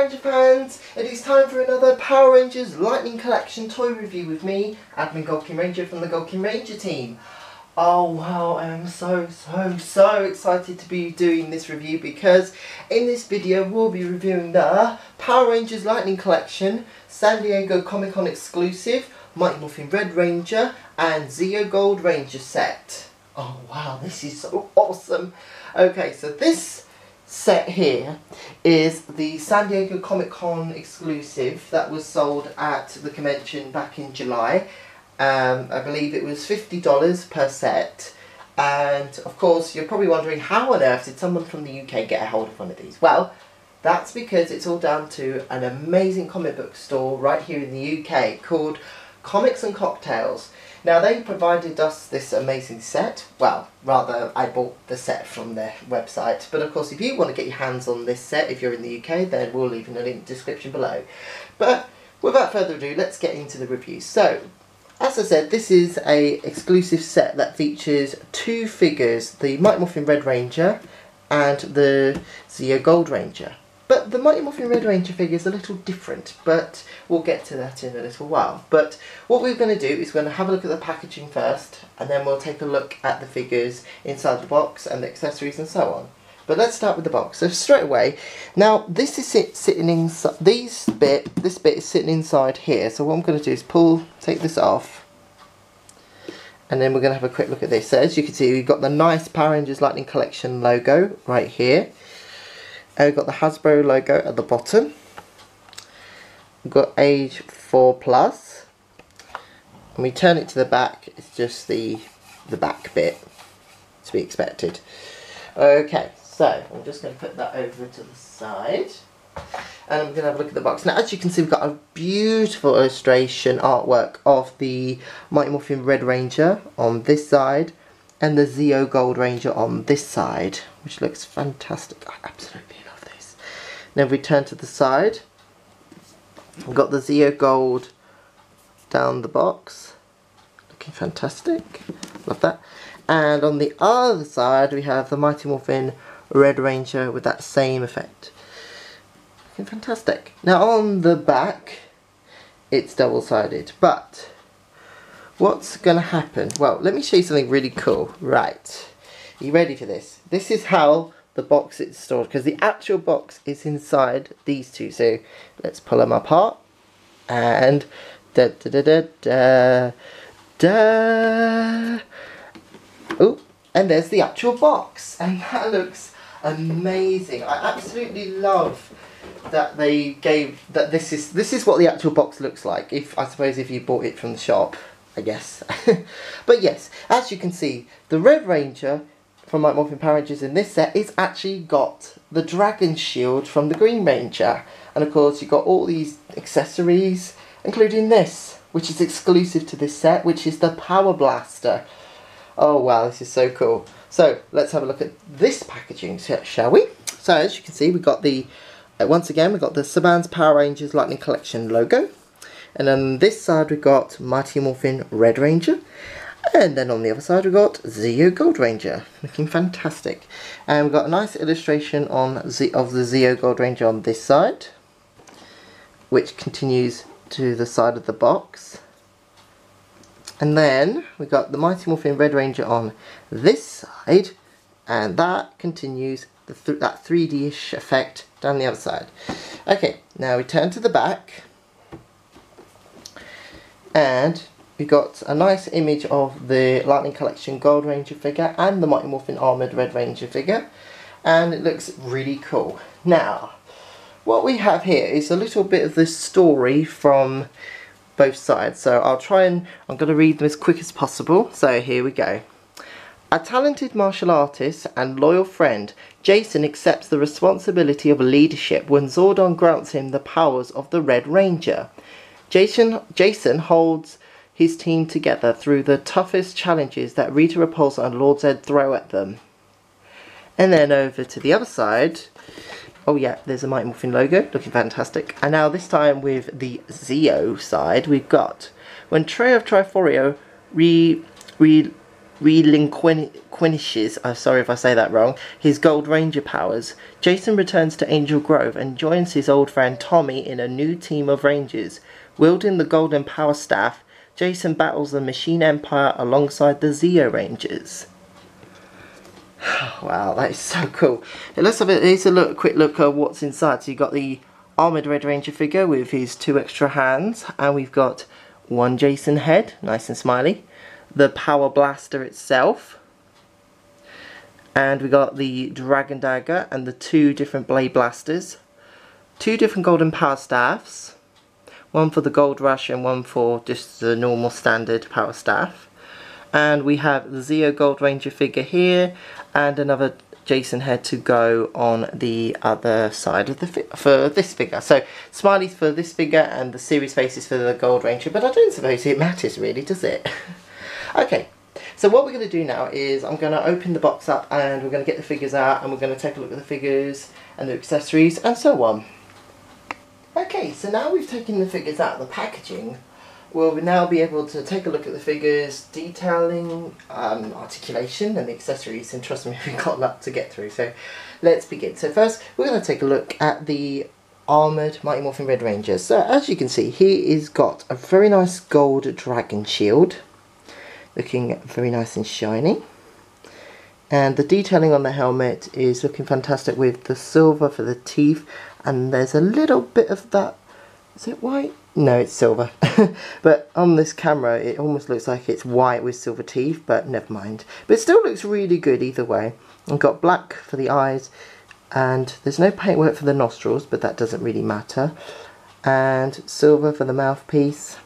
Ranger fans, it is time for another Power Rangers Lightning Collection toy review with me, Admin GOldKingRanger from the GoldKingRanger team. Oh wow, I am so excited to be doing this review because in this video we'll be reviewing the Power Rangers Lightning Collection, San Diego Comic-Con exclusive, Mighty Morphin Red Ranger and Zeo Gold Ranger set. Oh wow, this is so awesome. Okay, so this set here is the San Diego Comic-Con exclusive that was sold at the convention back in July. I believe it was $50 per set, and of course you're probably wondering how on earth did someone from the UK get a hold of one of these? Well, that's because it's all down to an amazing comic book store right here in the UK called Comics and Cocktails. Now they provided us this amazing set, well rather I bought the set from their website, but of course if you want to get your hands on this set if you're in the UK then we'll leave in a link description below. But without further ado, let's get into the review. So as I said, this is a exclusive set that features two figures, the Mighty Morphin Red Ranger and the Zeo Gold Ranger. But the Mighty Morphin Red Ranger figure is a little different, but we'll get to that in a little while. But what we're going to do is we're going to have a look at the packaging first, and then we'll take a look at the figures inside the box and the accessories and so on. But let's start with the box. So straight away, now this is sitting inside, this bit is sitting inside here. So what I'm going to do is take this off, and then we're going to have a quick look at this. So as you can see, we've got the nice Power Rangers Lightning Collection logo right here. We've got the Hasbro logo at the bottom. We've got age 4+. And we turn it to the back, it's just the back bit to be expected. Okay, so I'm just going to put that over to the side. And I'm going to have a look at the box. Now as you can see, we've got a beautiful illustration artwork of the Mighty Morphin Red Ranger on this side and the Zeo Gold Ranger on this side, which looks fantastic. I absolutely love this. Now if we turn to the side, we've got the Zeo Gold down the box, looking fantastic, love that. And on the other side we have the Mighty Morphin Red Ranger with that same effect, looking fantastic. Now on the back it's double-sided, but what's going to happen? Well, let me show you something really cool. Right, are you ready for this? This is how the box is stored, because the actual box is inside these two. So let's pull them apart, and da da da da da da. Oh, and there's the actual box, and that looks amazing. I absolutely love that they gave that. This is what the actual box looks like. I suppose if you bought it from the shop, I guess. But yes, as you can see, the Red Ranger from Mighty Morphin Power Rangers in this set is actually got the dragon shield from the Green Ranger. And of course you've got all these accessories, including this, which is exclusive to this set, which is the Power Blaster. Oh wow, this is so cool. So let's have a look at this packaging, shall we? So as you can see, we've got the, once again, we've got the Saban's Power Rangers Lightning Collection logo. And on this side we've got Mighty Morphin Red Ranger. And then on the other side we've got Zeo Gold Ranger, looking fantastic. And we've got a nice illustration of the Zeo Gold Ranger on this side, which continues to the side of the box. And then we've got the Mighty Morphin Red Ranger on this side, and that continues that 3D-ish effect down the other side. Okay, now we turn to the back, and we've got a nice image of the Lightning Collection Gold Ranger figure and the Mighty Morphin Armoured Red Ranger figure, and it looks really cool. Now, what we have here is a little bit of the story from both sides, so I'm going to read them as quick as possible. So here we go. A talented martial artist and loyal friend, Jason accepts the responsibility of leadership when Zordon grants him the powers of the Red Ranger. Jason holds his team together through the toughest challenges that Rita Repulsa and Lord Zed throw at them. And then over to the other side, oh yeah, there's a Mighty Morphin logo, looking fantastic. And now this time with the Zeo side, we've got when Trey of Triforio relinquishes relinquishes, sorry if I say that wrong, his Gold Ranger powers, Jason returns to Angel Grove and joins his old friend Tommy in a new team of Rangers. Wielding the Golden Power Staff, Jason battles the Machine Empire alongside the Zeo Rangers. Wow, that is so cool. Let's have a quick look at what's inside. So you've got the Armoured Red Ranger figure with his 2 extra hands, and we've got one Jason head, nice and smiley, the Power Blaster itself, and we got the Dragon Dagger and the 2 different Blade Blasters, 2 different Golden Power Staffs, one for the Gold Rush and one for just the normal standard Power Staff. And we have the Zeo Gold Ranger figure here, and another Jason head to go on the other side of the for this figure. So smileys for this figure and the series faces for the Gold Ranger, but I don't suppose it matters really, does it? Okay, so what we're going to do now is I'm going to open the box up and we're going to get the figures out and we're going to take a look at the figures and the accessories and so on. Okay, so now we've taken the figures out of the packaging, we'll now be able to take a look at the figures, detailing, articulation and the accessories, and trust me, we've got a lot to get through, so let's begin. So first we're going to take a look at the Armoured Mighty Morphin Red Rangers. So as you can see, he's got a very nice gold dragon shield, looking very nice and shiny. And the detailing on the helmet is looking fantastic with the silver for the teeth, and there's a little bit of that, is it white? No, it's silver. But on this camera it almost looks like it's white with silver teeth, but never mind. But it still looks really good either way. I've got black for the eyes, and there's no paintwork for the nostrils, but that doesn't really matter. And silver for the mouthpiece.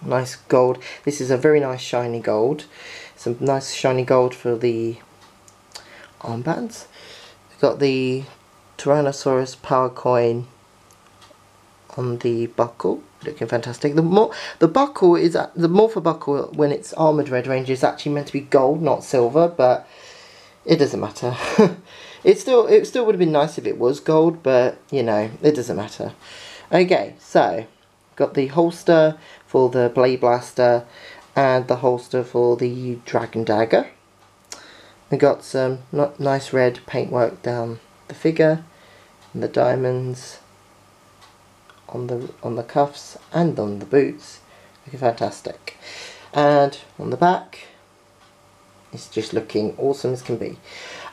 Nice gold. This is a very nice shiny gold. Some nice shiny gold for the armbands. We've got the Tyrannosaurus power coin on the buckle, looking fantastic. The buckle is the Morpher buckle when it's Armoured Red Ranger is actually meant to be gold, not silver, but it doesn't matter. it still would have been nice if it was gold, but you know, it doesn't matter. Okay, so got the holster for the Blade Blaster and the holster for the Dragon Dagger. We got some nice red paintwork down the figure and the diamonds on the cuffs and on the boots, looking fantastic. And on the back, it's just looking awesome as can be.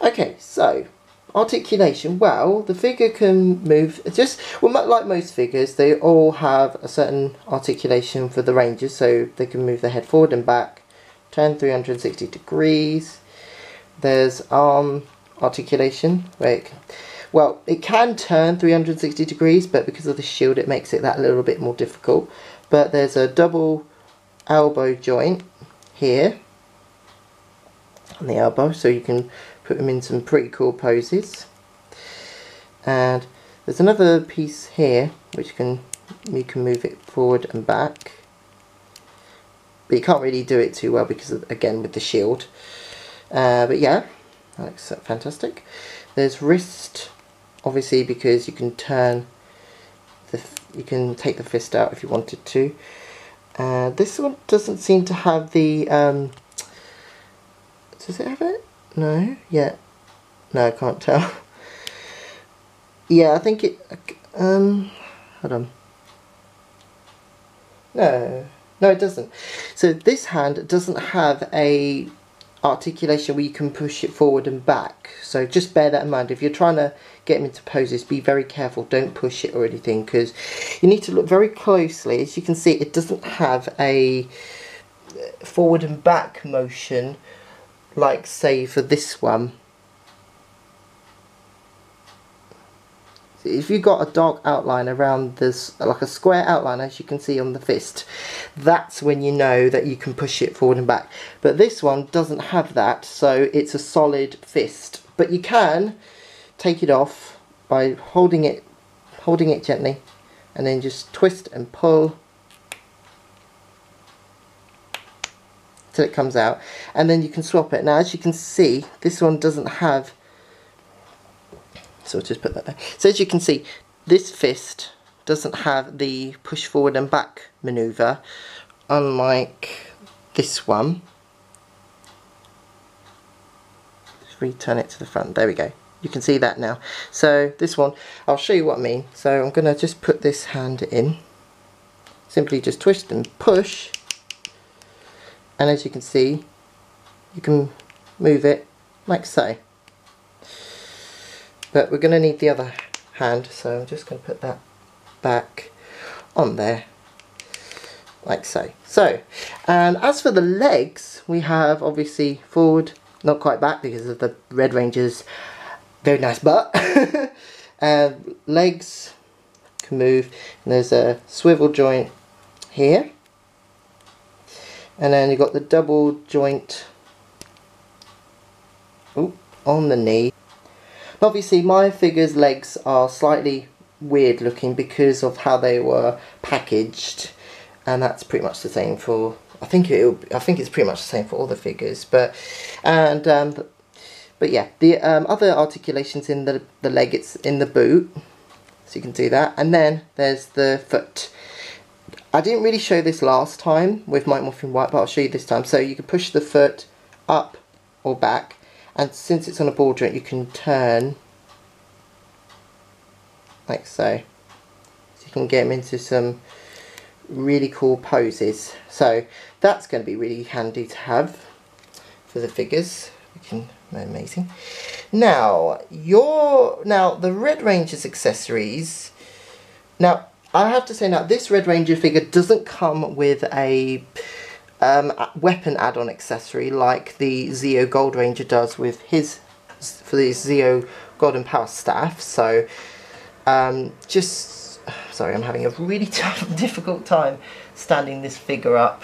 Okay, so articulation. Well, the figure can move. Just like most figures, they all have a certain articulation for the Rangers, so they can move their head forward and back, turn 360 degrees. There's arm articulation where it can turn 360 degrees, but because of the shield it makes it that a little bit more difficult. But there's a double elbow joint here on the elbow, so you can put them in some pretty cool poses. And there's another piece here which you can move it forward and back, but you can't really do it too well because of, again, with the shield. But yeah, that looks fantastic. There's wrist, obviously, because you can turn you can take the fist out if you wanted to. This one doesn't seem to have the does it have it? No, yeah, no, I can't tell. Yeah, I think it hold on, no, it doesn't. So this hand doesn't have a articulation where you can push it forward and back, so just bear that in mind. If you're trying to get them into poses, be very careful, don't push it or anything, because you need to look very closely. As you can see, it doesn't have a forward and back motion like, say, for this one. If you've got a dark outline around this, like a square outline, as you can see on the fist, that's when you know that you can push it forward and back. But this one doesn't have that, so it's a solid fist. But you can take it off by holding it gently, and then just twist and pull till it comes out, and then you can swap it. Now, as you can see, this one doesn't have. So I'll just put that there. So as you can see, this fist doesn't have the push forward and back maneuver, unlike this one. turn it to the front. There we go. You can see that now. So this one, I'll show you what I mean. So I'm going to just put this hand in. Simply just twist and push. And as you can see, you can move it like so. But we're going to need the other hand, so I'm just going to put that back on there like so. So, and as for the legs, we have obviously forward, not quite back because of the Red Ranger's very nice butt. Legs can move, and there's a swivel joint here, and then you've got the double joint on the knee. Obviously my figure's legs are slightly weird looking because of how they were packaged, and that's pretty much the same for, I think it's pretty much the same for all the figures, but yeah, the other articulations in the leg, it's in the boot, so you can do that, and then there's the foot. I didn't really show this last time with Mighty Morphin White, but I'll show you this time. So you can push the foot up or back, and since it's on a ball joint you can turn like so. So you can get them into some really cool poses. So that's going to be really handy to have for the figures. Amazing. Now the Red Ranger's accessories. Now I have to say, now this Red Ranger figure doesn't come with a weapon add-on accessory like the Zeo GoldKingRanger does with his, for the Zeo Golden Power Staff. So sorry, I'm having a really difficult time standing this figure up.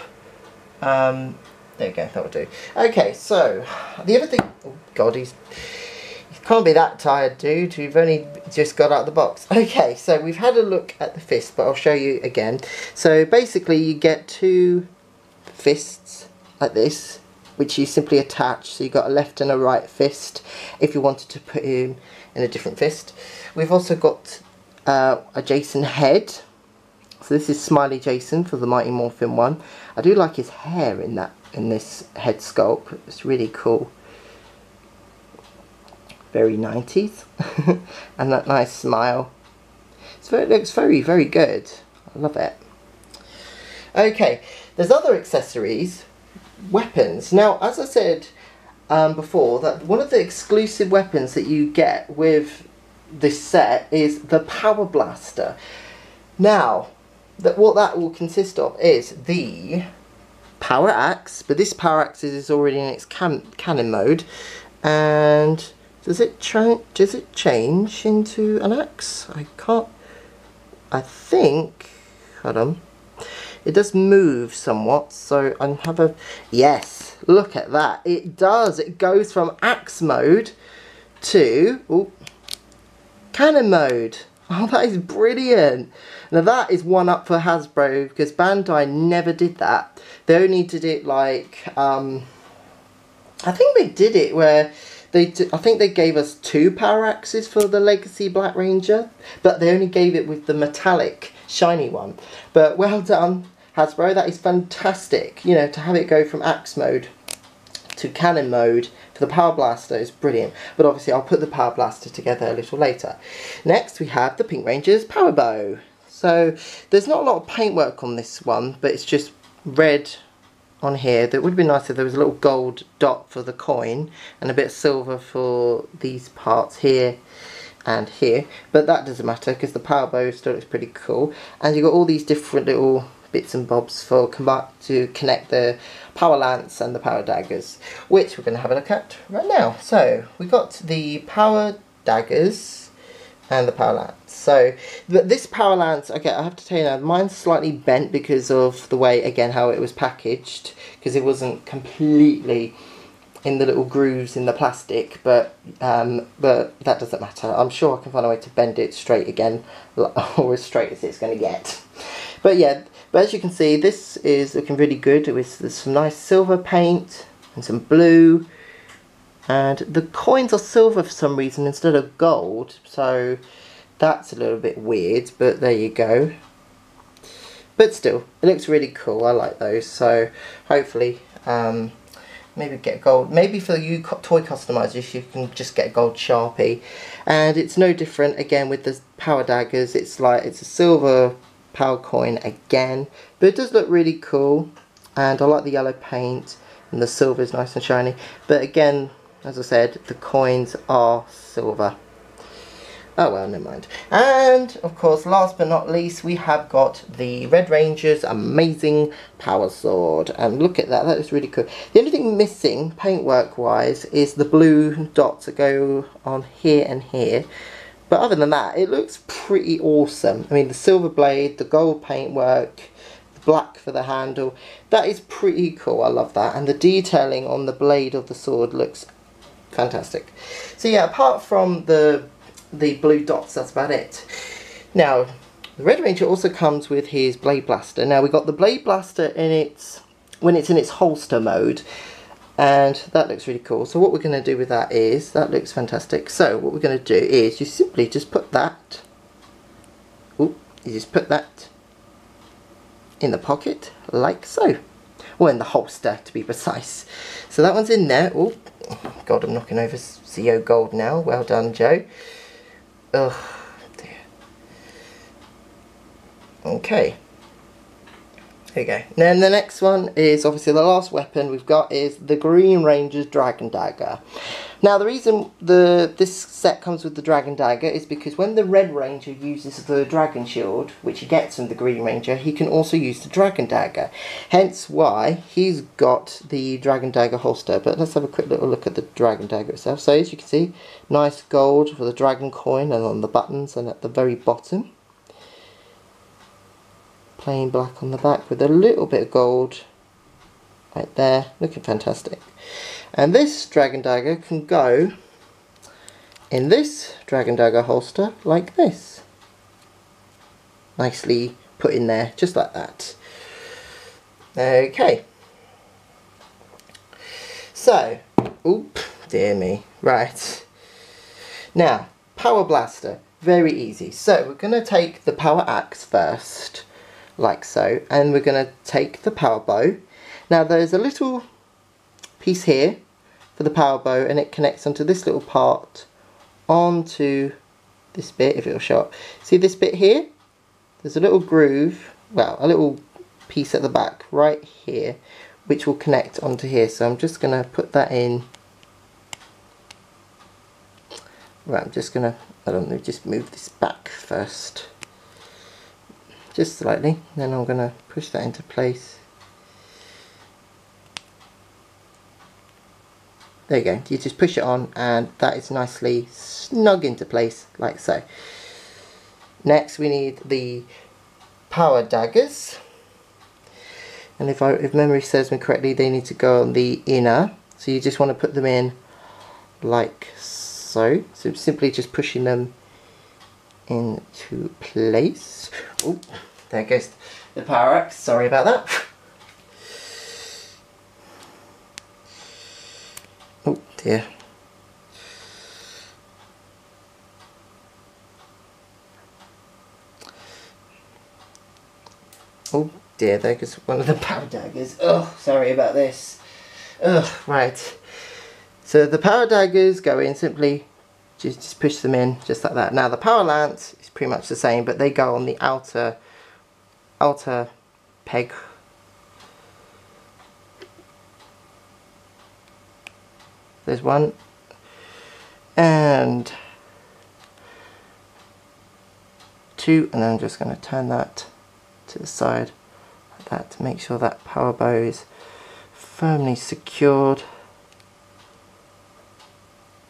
There you go, that will do. Okay, so the other thing, oh god, he can't be that tired, dude. We've only just got out of the box. Okay, so we've had a look at the fist, but I'll show you again. So basically you get two fists like this, which you simply attach. So you've got a left and a right fist if you wanted to put him in a different fist. We've also got a Jason head. So this is Smiley Jason for the Mighty Morphin one. I do like his hair in this head sculpt. It's really cool. Very 90s. And that nice smile. It looks very, very good. I love it. Okay, there's other accessories. Weapons. Now, as I said before, that one of the exclusive weapons that you get with this set is the Power Blaster. Now, what that will consist of is the Power Axe, but this Power Axe is already in its cannon mode, and does it change into an axe? I think, hold on, it does move somewhat, so I have a, yes, look at that, it does, it goes from axe mode to cannon mode. Oh, that is brilliant. Now that is one up for Hasbro, because Bandai never did that. They only did it like, I think they did it where I think they gave us 2 power axes for the Legacy Black Ranger, but they only gave it with the metallic shiny one. But well done Hasbro, that is fantastic. You know, to have it go from axe mode to cannon mode for the Power Blaster is brilliant. But obviously I'll put the Power Blaster together a little later. Next we have the Pink Ranger's Power Bow. So there's not a lot of paintwork on this one, but it's just red on here. That would be nice if there was a little gold dot for the coin and a bit of silver for these parts here and here, but that doesn't matter because the power bow still looks pretty cool. And you've got all these different little bits and bobs to connect the power lance and the power daggers, which we're going to have a look at right now. So we've got the power daggers and the power lance. So this power lance, okay, I have to tell you now, mine's slightly bent because of the way, again, how it was packaged, because it wasn't completely in the little grooves in the plastic, but that doesn't matter. I'm sure I can find a way to bend it straight again, or as straight as it's going to get. But yeah, but as you can see, this is looking really good. There's some nice silver paint and some blue, and the coins are silver for some reason instead of gold, so that's a little bit weird, but there you go. But still, it looks really cool. I like those, so hopefully maybe get gold. Maybe for you toy customizers, you can just get a gold Sharpie. And it's no different again with the power daggers. It's a silver power coin again, but it does look really cool. And I like the yellow paint, and the silver is nice and shiny. But again, as I said, the coins are silver. Oh well, never mind. And of course, last but not least, we have got the Red Ranger's amazing power sword. And look at that, that is really cool. The only thing missing, paintwork wise, is the blue dots that go on here and here. But other than that, it looks pretty awesome. I mean, the silver blade, the gold paintwork, the black for the handle, that is pretty cool. I love that. And the detailing on the blade of the sword looks fantastic. So yeah, apart from the blue dots, that's about it. Now, the Red Ranger also comes with his Blade Blaster. Now, we got the Blade Blaster when it's in its holster mode, and that looks really cool. So what we're going to do with that is, that looks fantastic. So what we're going to do is you simply just put that, you just put that in the pocket, like so. Or in the holster, to be precise. So that one's in there. Oh, God, I'm knocking over CO Gold now. Well done, Joe. Oh dear. Okay. There you go. Then the next one is obviously the last weapon we've got is the Green Ranger's Dragon Dagger. Now the reason this set comes with the Dragon Dagger is because when the Red Ranger uses the Dragon Shield, which he gets from the Green Ranger, he can also use the Dragon Dagger. Hence why he's got the Dragon Dagger holster. But let's have a quick little look at the Dragon Dagger itself. So as you can see, nice gold for the dragon coin and on the buttons and at the very bottom. Plain black on the back with a little bit of gold right there, looking fantastic. And this Dragon Dagger can go in this Dragon Dagger holster like this. Nicely put in there, just like that. Okay. So, oop, dear me. Right. Now, Power Blaster, very easy. So, we're going to take the Power Axe first, like so, and we're going to take the Power Bow. Now, there's a little piece here for the power bow, and it connects onto this little part onto this bit, if it'll show up. See this bit here? There's a little groove, well, a little piece at the back right here, which will connect onto here. So I'm just going to put that in. Right, I'm just going to, I don't know, just move this back first. Just slightly, then I'm going to push that into place. There you go, you just push it on and that is nicely snug into place like so. Next we need the power daggers, and if memory serves me correctly, they need to go on the inner, so you just want to put them in like so. So simply just pushing them into place. Oh, there goes the power axe, sorry about that. Oh dear. Oh dear, there goes one of the power daggers. Oh, sorry about this. Oh, right. So the power daggers go in, simply just push them in just like that. Now the power lance is pretty much the same, but they go on the outer peg. There's one, and two, and then I'm just going to turn that to the side like that to make sure that power bow is firmly secured.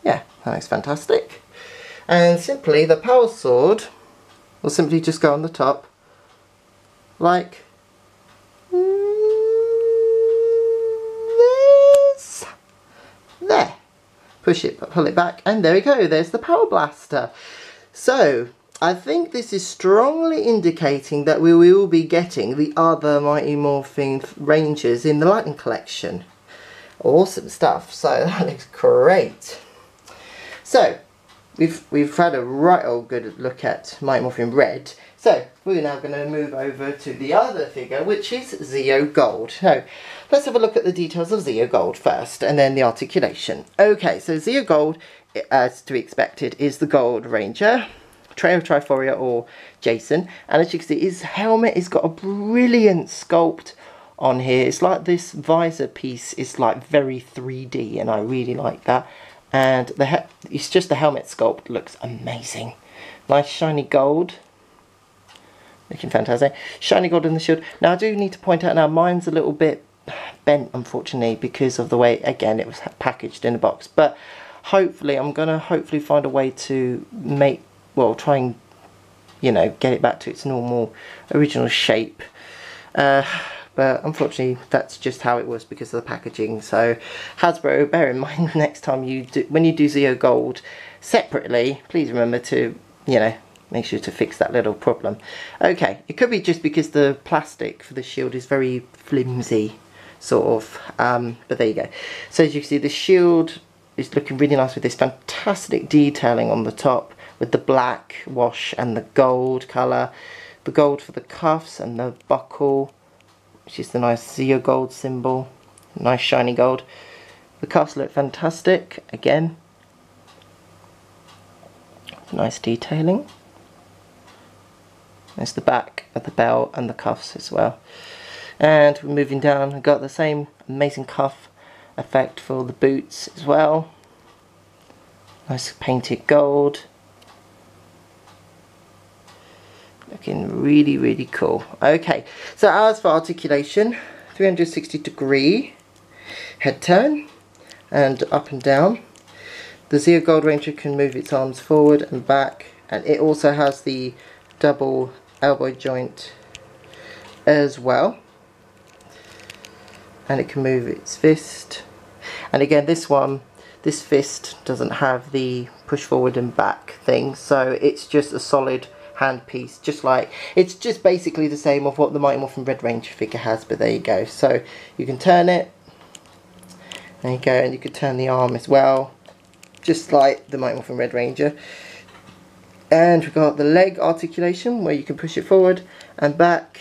Yeah, that looks fantastic. And simply the power sword will simply just go on the top like this. There. Push it, pull it back, and there we go, there's the Power Blaster. So, I think this is strongly indicating that we will be getting the other Mighty Morphin Rangers in the Lightning Collection. Awesome stuff, so that looks great. So, we've had a right old good look at Mighty Morphin Red. So we're now going to move over to the other figure, which is Zeo Gold. So let's have a look at the details of Zeo Gold first, and then the articulation. Okay, so Zeo Gold, as to be expected, is the Gold Ranger, Trio Triforia or Jason, and as you can see, his helmet has got a brilliant sculpt on here. It's like this visor piece is like very 3D, and I really like that. And it's just the helmet sculpt looks amazing. Nice shiny gold. Looking fantastic. Shiny gold in the shield. Now I do need to point out now, mine's a little bit bent unfortunately because of the way, again, it was packaged in a box. But hopefully, I'm going to hopefully find a way to make, well, try and, you know, get it back to its normal original shape. But unfortunately, that's just how it was because of the packaging. So Hasbro, bear in mind next time when you do Zeo Gold separately, please remember to, you know, make sure to fix that little problem. Okay, it could be just because the plastic for the shield is very flimsy, sort of. But there you go. So as you can see, the shield is looking really nice with this fantastic detailing on the top with the black wash and the gold colour. The gold for the cuffs and the buckle, which is the nice Zeo Gold symbol. Nice shiny gold. The cuffs look fantastic again. Nice detailing. There's the back of the belt and the cuffs as well. And we're moving down, we've got the same amazing cuff effect for the boots as well. Nice painted gold. Looking really, really cool. Okay, so as for articulation, 360-degree head turn and up and down. The Zeo GoldRanger can move its arms forward and back, and it also has the double elbow joint as well, and it can move its fist. And again, this fist doesn't have the push forward and back thing, so it's just a solid hand piece, just like, it's just basically the same of what the Mighty Morphin Red Ranger figure has, but there you go. So you can turn it, there you go, and you can turn the arm as well, just like the Mighty Morphin Red Ranger. And we've got the leg articulation where you can push it forward and back,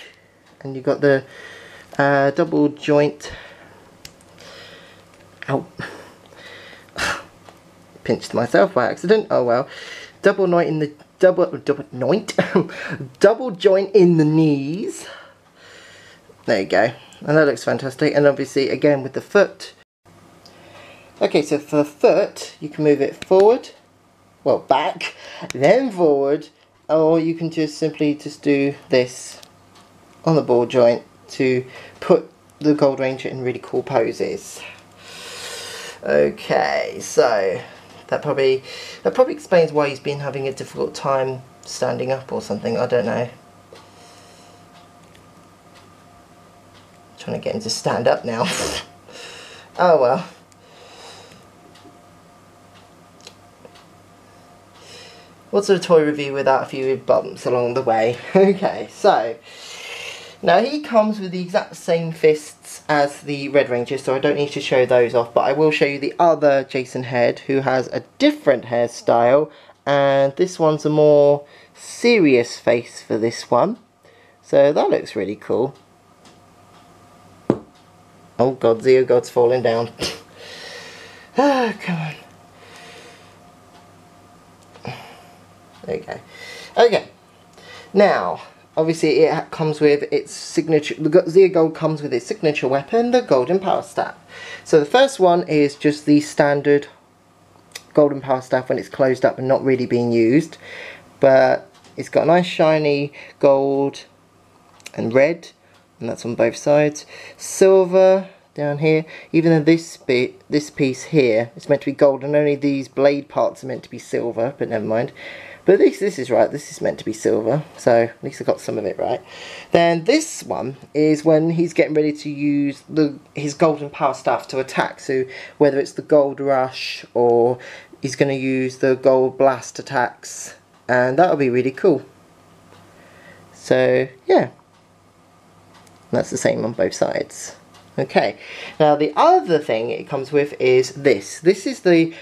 and you've got the double joint. Ow. Pinched myself by accident. Oh well. Double joint in the double joint in the knees. There you go, and that looks fantastic. And obviously, again with the foot. Okay, so for the foot, you can move it forward. Well, back, then forward, or you can just simply do this on the ball joint to put the Gold Ranger in really cool poses. Okay, so that probably explains why he's been having a difficult time standing up or something, I don't know. Trying to get him to stand up now. Oh well. What's a toy review without a few bumps along the way? Okay, so now he comes with the exact same fists as the Red Ranger, so I don't need to show those off, but I will show you the other Jason head who has a different hairstyle, and this one's a more serious face for this one. So that looks really cool. Oh god, Zeo God's falling down. Oh, come on. There you go. Okay, now obviously it comes with its signature. The Zeo Gold comes with its signature weapon, the Golden Power Staff. So the first one is just the standard Golden Power Staff when it's closed up and not really being used, but it's got nice shiny gold and red, and that's on both sides. Silver down here, even though this piece here is meant to be gold, and only these blade parts are meant to be silver, but never mind. But this is right, this is meant to be silver, so at least I got some of it right. Then this one is when he's getting ready to use his Golden Power Staff to attack, so whether it's the Gold Rush or he's going to use the Gold Blast attacks, and that'll be really cool. So yeah, that's the same on both sides. Okay, now the other thing it comes with is this. This is the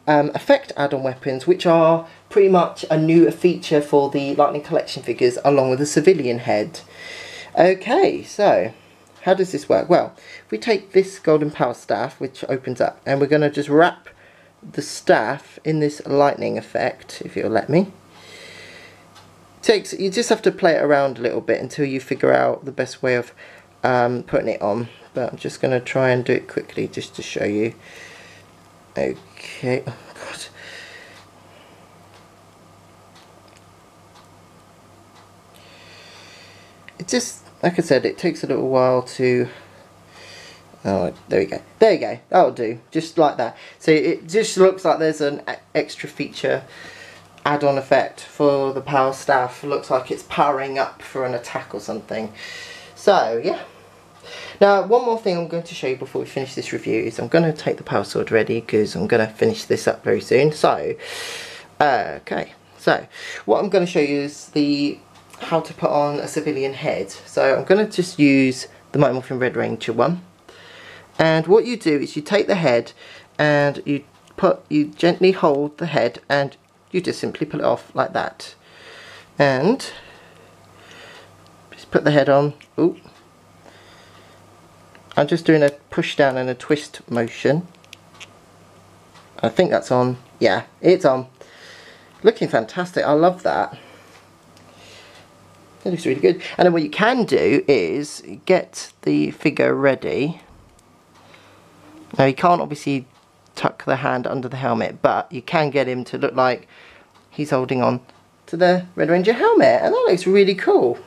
effect add-on weapons, which are pretty much a new feature for the Lightning Collection figures, along with the civilian head. Okay, so how does this work? Well, if we take this golden power staff, which opens up, and we're going to just wrap the staff in this lightning effect, if you'll let me. You just have to play it around a little bit until you figure out the best way of putting it on. But I'm just going to try and do it quickly just to show you. Okay, oh god. It just, like I said, it takes a little while to... Oh, there we go. There you go. That'll do. Just like that. So it just looks like there's an extra feature add-on effect for the power staff. It looks like it's powering up for an attack or something. So, yeah. Now, one more thing I'm going to show you before we finish this review is I'm going to take the power sword ready because I'm going to finish this up very soon. So, okay. So, what I'm going to show you is how to put on a civilian head. So, I'm going to just use the Mighty Morphin Red Ranger one. And what you do is you take the head and you gently hold the head and you just simply pull it off like that. And just put the head on. Ooh. I'm just doing a push down and a twist motion. I think that's on. Yeah, it's on. Looking fantastic. I love that. It looks really good. And then what you can do is get the figure ready. Now you can't obviously tuck the hand under the helmet, but you can get him to look like he's holding on to the Red Ranger helmet, and that looks really cool.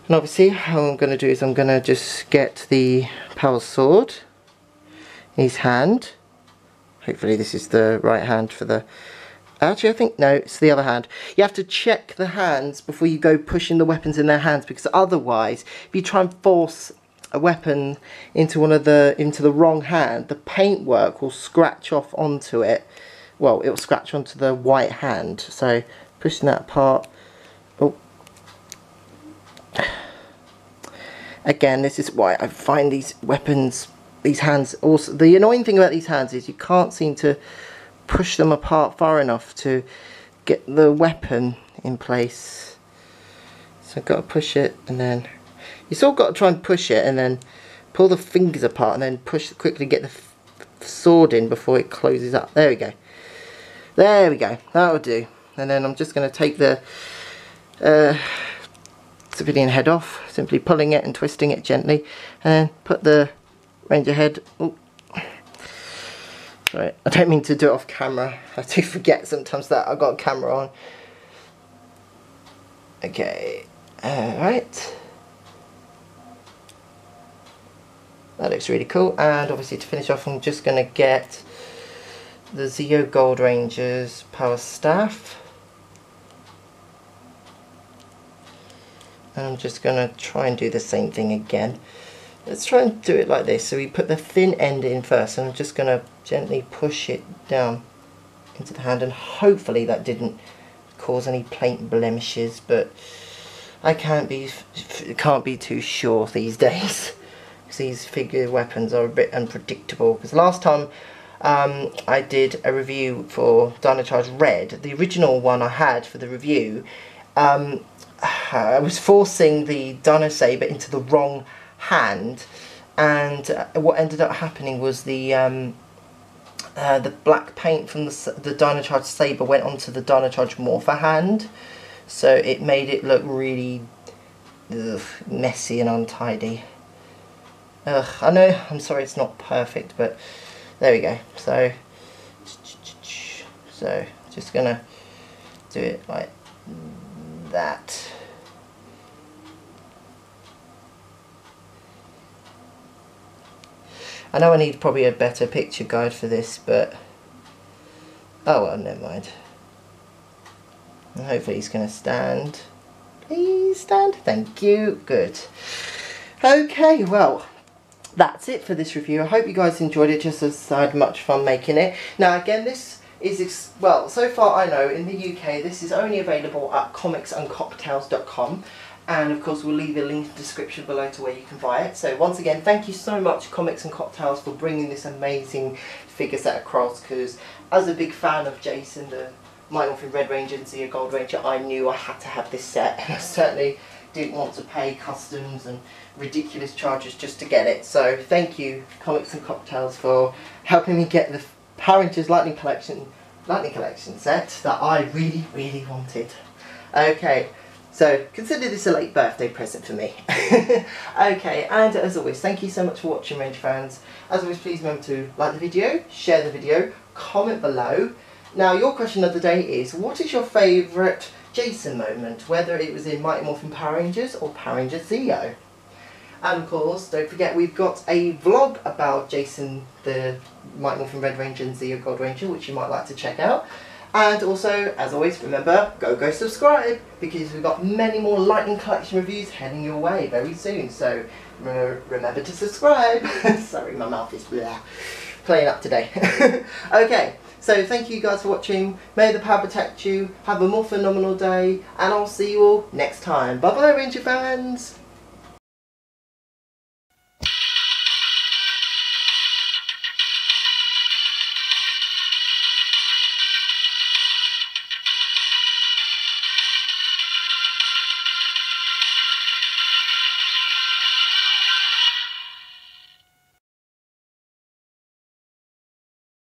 And obviously how I'm going to do is I'm going to just get the power sword in his hand. Hopefully this is the right hand for the... Actually I think, no, it's the other hand. You have to check the hands before you go pushing the weapons in their hands, because otherwise if you try and force a weapon into the wrong hand, the paintwork will scratch off onto it. Well, it will scratch onto the white hand. So pushing that apart. Oh. Again, this is why I find these weapons, these hands, also the annoying thing about these hands is you can't seem to push them apart far enough to get the weapon in place. So I've got to push it, and then you still got to try and push it and then pull the fingers apart and then quickly get the sword in before it closes up. There we go. There we go. That'll do. And then I'm just going to take the civilian head off, simply pulling it and twisting it gently, and put the ranger head. Ooh. Sorry, I don't mean to do it off camera. I do forget sometimes that I've got a camera on. Okay. Alright. That looks really cool. And obviously to finish off, I'm just going to get the GOldKingRanger's power staff. And I'm just going to try and do the same thing again. Let's try and do it like this. So we put the thin end in first, and I'm just going to gently push it down into the hand, and hopefully that didn't cause any paint blemishes, but I can't be too sure these days, because these figure weapons are a bit unpredictable. Because last time I did a review for Dino Charge Red, the original one I had for the review, I was forcing the Dino Saber into the wrong hand, and what ended up happening was the black paint from the Dino Charge Saber went onto the Dino Charge Morpher hand, so it made it look really messy and untidy. I know, I'm sorry it's not perfect, but there we go. So just gonna do it like that. I know I need probably a better picture guide for this, but oh well, never mind. And hopefully he's going to stand. Please stand. Thank you. Good. Okay, well, that's it for this review. I hope you guys enjoyed it just as I had much fun making it. Now again, this is, well, so far I know in the UK this is only available at comicsandcocktails.com. And of course we'll leave a link in the description below to where you can buy it. So once again, thank you so much Comics and Cocktails for bringing this amazing figure set across, because as a big fan of Jason the Mighty Morphin Red Ranger and Zeo Gold Ranger, I knew I had to have this set, and I certainly didn't want to pay customs and ridiculous charges just to get it. So thank you, Comics and Cocktails, for helping me get the Power Rangers Lightning Collection set that I really, really wanted. Okay, so consider this a late birthday present for me. Okay, and as always, thank you so much for watching, Ranger fans. As always, please remember to like the video, share the video, comment below. Now, your question of the day is, what is your favourite Jason moment, whether it was in Mighty Morphin Power Rangers or Power Rangers Zeo? And of course, don't forget, we've got a vlog about Jason, the Mighty Morphin Red Ranger and Zeo Gold Ranger, which you might like to check out. And also, as always, remember, go subscribe, because we've got many more Lightning Collection reviews heading your way very soon. So remember to subscribe. Sorry, my mouth is playing up today. Okay, so thank you guys for watching. May the power protect you. Have a more phenomenal day, and I'll see you all next time. Bye bye, Ranger fans.